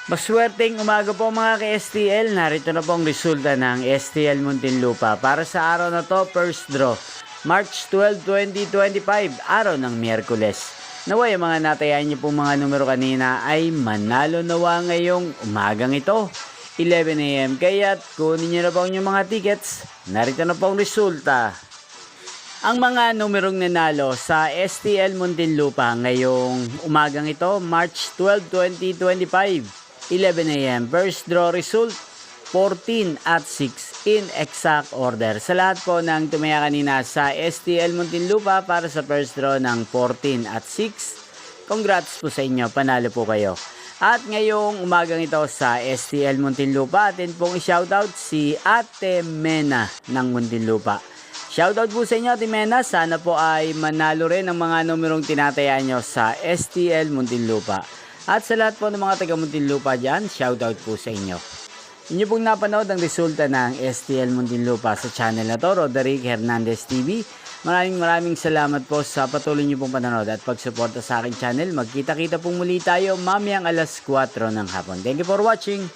Maswerteng umaga po mga ka-STL. Narito na po ang resulta ng STL Muntinlupa. Para sa araw na to, first draw, March 12, 2025, araw ng Miyerkules. Naway ang mga natayaan niyo po mga numero kanina ay manalo nawa ngayong umagang ito, 11 AM. Kaya't kunin niyo na po ang inyong mga tickets. Narito na po ang resulta. Ang mga numerong nanalo sa STL Muntinlupa ngayong umagang ito, March 12, 2025. 11 AM. First draw result, 14 at 6 in exact order. Sa lahat po ng tumaya kanina sa STL Muntinlupa para sa first draw ng 14 at 6, congrats po sa inyo, panalo po kayo. At ngayong umagang ito sa STL Muntinlupa, atin pong i-shoutout si Ate Mena ng Muntinlupa. Shoutout po sa inyo, Ate Mena. Sana po ay manalo rin ang mga numerong tinatayaan nyo sa STL Muntinlupa. At sa lahat po ng mga taga Muntinlupa dyan, shoutout po sa inyo. Inyo pong napanood ang resulta ng STL Muntinlupa sa channel na to, Roderick Hernandez TV. Maraming salamat po sa patuloy nyo pong panonood at pagsuporta sa aking channel. Magkita-kita pong muli tayo mamayang alas 4 ng hapon. Thank you for watching.